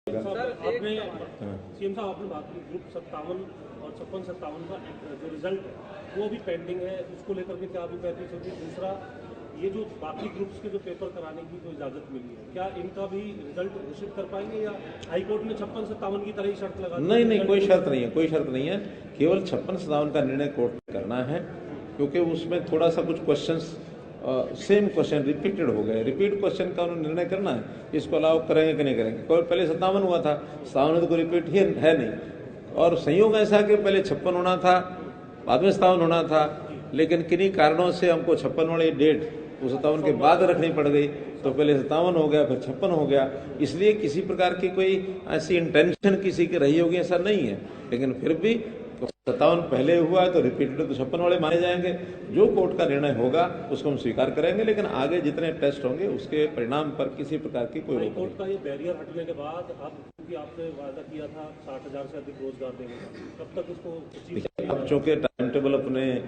आपने सीएम साहब आपने बात की ग्रुप 57 और 56-57 का जो रिजल्ट है वो अभी पेंडिंग है, उसको लेकर के क्या अभी पैंतीस होगी। दूसरा, ये जो बाकी ग्रुप्स के जो पेपर कराने की जो इजाजत मिली है, क्या इनका भी रिजल्ट घोषित कर पाएंगे या हाईकोर्ट ने 56-57 की तरह ही शर्त लगा दी? नहीं, कोई शर्त नहीं है, कोई शर्त नहीं है। केवल 56-57 का निर्णय कोर्ट ने करना है, क्योंकि उसमें थोड़ा सा कुछ क्वेश्चंस सेम क्वेश्चन रिपीटेड हो गए। रिपीट क्वेश्चन का उन्होंने निर्णय करना है, इसको अलाउ करेंगे कि नहीं करेंगे। पहले 57 हुआ था, 57 तो कोई रिपीट ही है नहीं, और संयोग ऐसा कि पहले 56 होना था, बाद में 57 होना था, लेकिन किन्हीं कारणों से हमको 56 वाली डेट वो 57 के बाद रखनी पड़ गई, तो पहले 57 हो गया, फिर 56 हो गया। इसलिए किसी प्रकार की कोई ऐसी इंटेंशन किसी की रही होगी ऐसा नहीं है, लेकिन फिर भी 57 पहले हुआ है तो रिपीटेड तो 56 वाले माने जाएंगे। जो कोर्ट का निर्णय होगा उसको हम स्वीकार करेंगे, लेकिन आगे जितने टेस्ट होंगे उसके परिणाम पर किसी प्रकार की कोई रोक कोर्ट का ये बैरियर हटने के बाद अब क्योंकि आपने वादा किया था 60,000 से अधिक रोजगार देने का, कब तक इसको नहीं। अब चूंकि टाइम टेबल अपने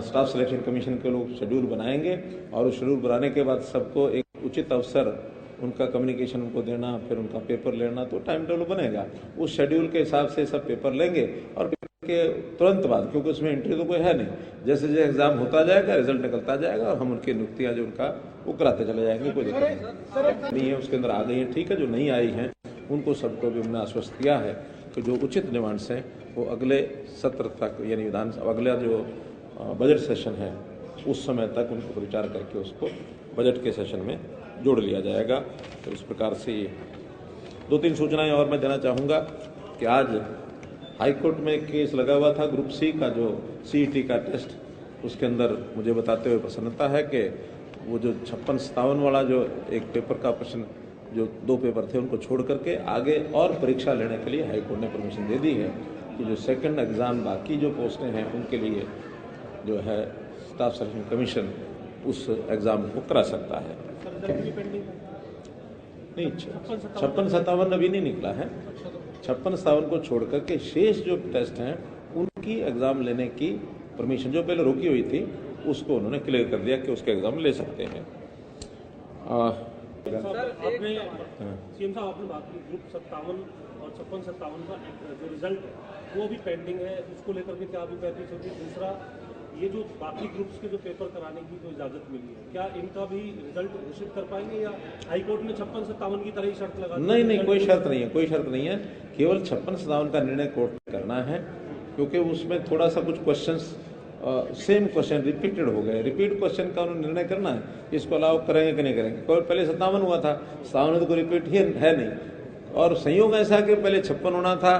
स्टाफ सिलेक्शन कमीशन के लोग शेड्यूल बनाएंगे, और उस शेड्यूल बनाने के बाद सबको एक उचित अवसर उनका कम्युनिकेशन उनको देना, फिर उनका पेपर लेना, तो टाइम टेबल बनेगा। उस शेड्यूल के हिसाब से सब पेपर लेंगे, और पेपर के तुरंत बाद, क्योंकि उसमें एंट्री तो कोई है नहीं, जैसे जैसे एग्जाम होता जाएगा रिजल्ट निकलता जाएगा, और हम उनकी नियुक्तियां जो उनका वो कराते चले जाएंगे। कोई दिक्कत नहीं है, उसके अंदर आ गई है, ठीक है। जो नहीं आई हैं उनको सबको भी हमने आश्वस्त किया है कि जो उचित डिमांड्स हैं वो अगले सत्र तक, यानी विधानसभा अगला जो बजट सेशन है उस समय तक उनको विचार करके उसको बजट के सेशन में जोड़ लिया जाएगा। तो इस प्रकार से 2-3 सूचनाएं और मैं देना चाहूँगा कि आज हाईकोर्ट में केस लगा हुआ था ग्रुप सी का, जो सीईटी का टेस्ट, उसके अंदर मुझे बताते हुए प्रसन्नता है कि वो जो 56-57 वाला जो एक पेपर का प्रश्न, जो 2 पेपर थे उनको छोड़ करके आगे और परीक्षा लेने के लिए हाईकोर्ट ने परमिशन दे दी है कि जो सेकंड एग्जाम बाकी जो पोस्टें हैं उनके लिए जो है स्टाफ सिलेक्शन कमीशन उस एग्जाम को करा सकता है। नहीं, 56-57 अभी नहीं निकला है। 56-57 को छोड़ करके शेष जो टेस्ट हैं उनकी एग्जाम लेने की परमिशन जो पहले रोकी हुई थी उसको उन्होंने क्लियर कर दिया कि उसके एग्जाम ले सकते हैं। आपने सीएम साहब आपने बात की ग्रुप 57 और 56-57 का जो रिजल्ट है वो अभी पेंडिंग है, उसको लेकर के क्या अभी पैंतीस होगी। दूसरा, ये जो बाकी ग्रुप्स के जो पेपर कराने की जो इजाजत मिली है, क्या इनका भी रिजल्ट घोषित कर पाएंगे या हाईकोर्ट ने 56-57 की तरह ही शर्त लगा दी? नहीं, कोई शर्त नहीं है, कोई शर्त नहीं है। केवल 56-57 का निर्णय कोर्ट ने करना है, क्योंकि उसमें थोड़ा सा कुछ क्वेश्चंस सेम क्वेश्चन रिपीटेड हो गए। रिपीट क्वेश्चन का उन्होंने निर्णय करना है, इसको अलाउ करेंगे कि नहीं करेंगे। पहले 57 हुआ था, 57 तो कोई रिपीट ही है नहीं, और संयोग ऐसा कि पहले 56 होना था,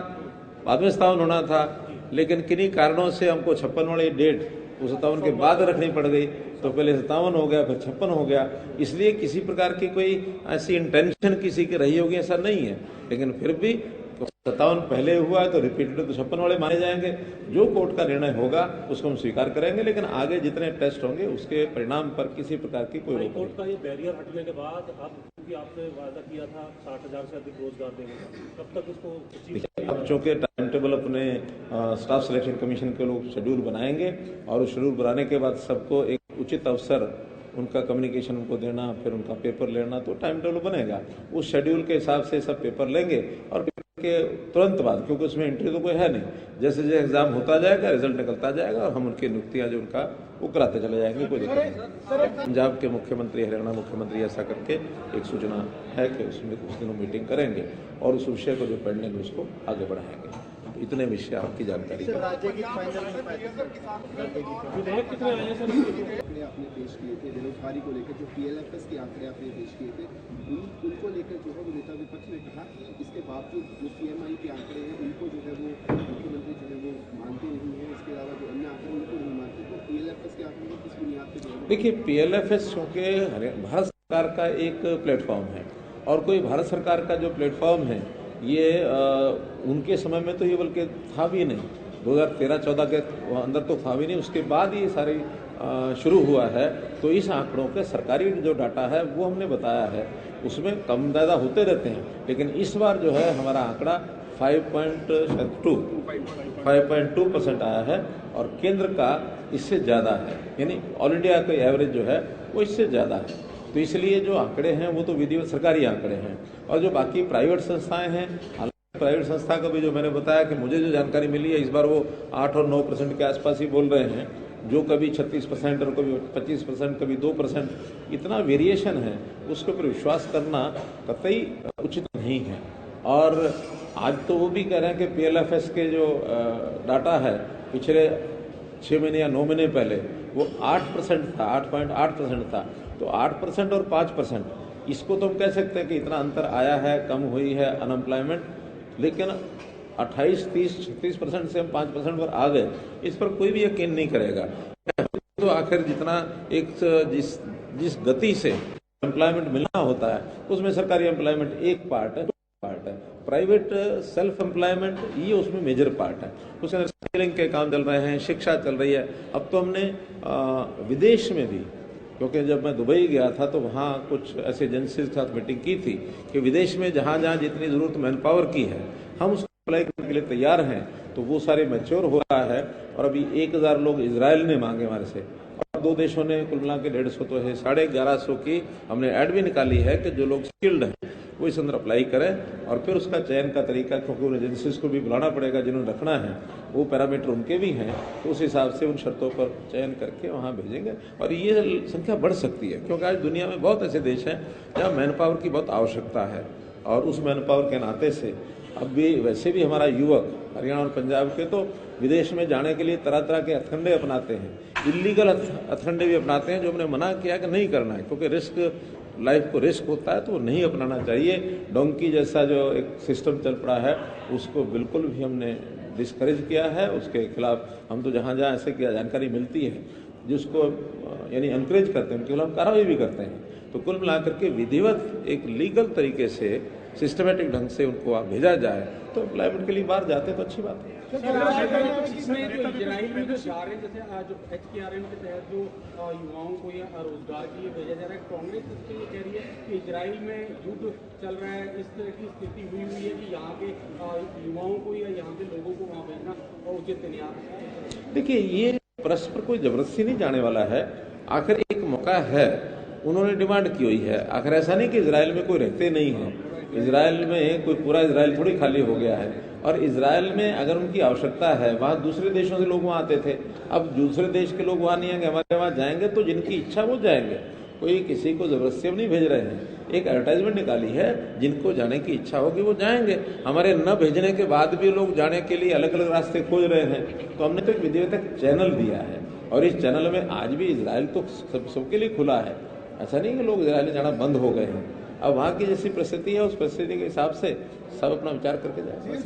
बाद में 57 होना था, लेकिन किन्हीं कारणों से हमको 56 वाली डेट वो 57 के बाद रखनी पड़ गई, तो पहले 57 हो गया, फिर 56 हो गया। इसलिए किसी प्रकार की कोई ऐसी इंटेंशन किसी की रही होगी ऐसा नहीं है, लेकिन फिर भी 57 पहले हुआ है तो रिपीटेड तो 56 वाले माने जाएंगे। जो कोर्ट का निर्णय होगा उसको हम स्वीकार करेंगे, लेकिन आगे जितने टेस्ट होंगे उसके परिणाम पर किसी प्रकार की कोई रोक नहीं। कोर्ट का ये बैरियर हटने के बाद अब क्योंकि आपने वादा किया था 60,000 से अधिक रोजगार देने का, कब तक इसको? अब चूंकि टाइम टेबल अपने स्टाफ सिलेक्शन कमीशन के लोग शेड्यूल बनाएंगे, और उस शेड्यूल बनाने के बाद सबको एक उचित अवसर उनका कम्युनिकेशन उनको देना, फिर उनका पेपर लेना, तो टाइम टेबल बनेगा। उस शेड्यूल के हिसाब से सब पेपर लेंगे, और के तुरंत बाद, क्योंकि उसमें एंट्री तो कोई है नहीं, जैसे जैसे एग्जाम होता जाएगा रिजल्ट निकलता जाएगा, और हम उनकी नियुक्तियां जो उनका वो कराते चले जाएंगे। कोई दिक्कत नहीं। पंजाब के मुख्यमंत्री, हरियाणा मुख्यमंत्री ऐसा करके एक सूचना है कि उसमें कुछ दिनों मीटिंग करेंगे, और उस विषय को जो पेंडिंग उसको आगे बढ़ाएंगे। इतने विषय आपकी जानकारी आपने पेश किए थे बेरोजगारी को लेकर, जो PLFS के आंकड़े आपने पेश किए थे, उनको लेकर जो है वो नेता विपक्ष ने कहा इसके बावजूद जो CMI के आंकड़े हैं उनको जो है वो मुख्यमंत्री जो है वो मानते नहीं है, इसके अलावा जो अन्य आंकड़े उनको नहीं मानते, तो PLFS के आंकड़े किस बुनियाद पर? देखिए, PLFS क्योंकि भारत सरकार का एक प्लेटफॉर्म है, और कोई भारत सरकार का जो प्लेटफॉर्म है ये उनके समय में तो ये बल्कि था भी नहीं, 2013-14 के अंदर तो था भी नहीं, उसके बाद ये सारी शुरू हुआ है। तो इस आंकड़ों के सरकारी जो डाटा है वो हमने बताया है, उसमें कम ज़्यादा होते रहते हैं, लेकिन इस बार जो है हमारा आंकड़ा 5.2% आया है, और केंद्र का इससे ज़्यादा है, यानी ऑल इंडिया का एवरेज जो है वो इससे ज़्यादा है। तो इसलिए जो आंकड़े हैं वो तो विधिवत सरकारी आंकड़े हैं, और जो बाकी प्राइवेट संस्थाएं हैं, प्राइवेट संस्था का भी जो मैंने बताया कि मुझे जो जानकारी मिली है, इस बार वो 8 और 9% के आसपास ही बोल रहे हैं, जो कभी 36% और कभी 25%, कभी 2%, इतना वेरिएशन है, उसके ऊपर विश्वास करना कतई उचित नहीं है। और आज तो वो भी कह रहे हैं कि PLFS के जो डाटा है पिछले 6 महीने या 9 महीने पहले वो 8% था, 8.8% था। तो 8% और 5%, इसको तो हम कह सकते हैं कि इतना अंतर आया है, कम हुई है अनएम्प्लॉयमेंट, लेकिन 28, 30, 36% से हम 5% पर आ गए, इस पर कोई भी यकीन नहीं करेगा। तो आखिर जितना एक जिस गति से एम्प्लॉयमेंट मिलना होता है, उसमें सरकारी एम्प्लॉयमेंट एक पार्ट है, प्राइवेट सेल्फ एम्प्लॉयमेंट ये उसमें मेजर पार्ट है। उसके अंदर स्किलिंग के काम चल रहे हैं, शिक्षा चल रही है। अब तो हमने विदेश में भी, क्योंकि जब मैं दुबई गया था तो वहाँ कुछ ऐसे एजेंसीज के साथ मीटिंग की थी कि विदेश में जहाँ जहाँ जितनी ज़रूरत मैन पावर की है, हम उसको अप्लाई करने के लिए तैयार हैं। तो वो सारे मैच्योर हो रहा है, और अभी 1000 लोग इजराइल ने मांगे हमारे से, और 2 देशों ने कुल मिला के 150 तो है, 1150 की हमने ऐड भी निकाली है कि जो लोग स्किल्ड हैं वो इस अंदर अप्लाई करें। और फिर उसका चयन का तरीका, क्योंकि उन एजेंसीज को भी बुलाना पड़ेगा जिन्होंने रखना है, वो पैरामीटर उनके भी हैं, तो उस हिसाब से उन शर्तों पर चयन करके वहाँ भेजेंगे। और ये संख्या बढ़ सकती है, क्योंकि आज दुनिया में बहुत ऐसे देश हैं जहाँ मैन पावर की बहुत आवश्यकता है, और उस मैन पावर के नाते से अब भी वैसे भी हमारा युवक हरियाणा और पंजाब के तो विदेश में जाने के लिए तरह तरह के हथकंडे अपनाते हैं, इलीगल हथकंडे भी अपनाते हैं, जो हमने मना किया कि नहीं करना है, क्योंकि रिस्क, लाइफ को रिस्क होता है, तो वो नहीं अपनाना चाहिए। डोंकी जैसा जो एक सिस्टम चल पड़ा है, उसको बिल्कुल भी हमने डिस्करेज किया है। उसके खिलाफ हम तो जहाँ जहाँ ऐसे की जानकारी मिलती है जिसको यानी एनकरेज करते हैं, उनके खिलाफ कार्रवाई भी करते हैं। तो कुल मिलाकर के विधिवत एक लीगल तरीके से, सिस्टमेटिक ढंग से उनको वहाँ भेजा जाए, तो एम्प्लॉयमेंट के लिए बाहर जाते तो अच्छी बात है। इजराइल में जो जा रहे हैं, जैसे आज HKRM के तहत जो युवाओं को या रोजगार के लिए भेजा जा रहा है, कांग्रेस इसके लिए कह रही है कि इजराइल में युद्ध चल रहा है, इस तरह की स्थिति हुई है कि यहाँ के युवाओं को या यहाँ के लोगों को वहाँ भेजना उचित नहीं है। देखिए, ये परस्पर कोई जबरदस्ती नहीं जाने वाला है, आखिर एक मौका है, उन्होंने डिमांड की हुई है। आखिर ऐसा नहीं कि इजराइल में कोई रहते नहीं है, इजराइल में कोई पूरा इजराइल थोड़ी खाली हो गया है। और इजराइल में अगर उनकी आवश्यकता है, वहाँ दूसरे देशों से लोग वहाँ आते थे, अब दूसरे देश के लोग वहाँ नहीं आएंगे, हमारे वहाँ जाएंगे, तो जिनकी इच्छा वो जाएंगे, कोई किसी को जबरदस्ती हम नहीं भेज रहे हैं। एक एडवर्टाइजमेंट निकाली है, जिनको जाने की इच्छा होगी वो जाएंगे। हमारे न भेजने के बाद भी लोग जाने के लिए अलग अलग रास्ते खोज रहे हैं, तो हमने तो एक विधिवत चैनल दिया है, और इस चैनल में आज भी इजराइल तो सबके लिए खुला है। ऐसा नहीं कि लोग इजराइल जाना बंद हो गए हैं। अब वहाँ की जैसी परिस्थिति है, उस परिस्थिति के हिसाब से सब अपना विचार करके जाएंगे।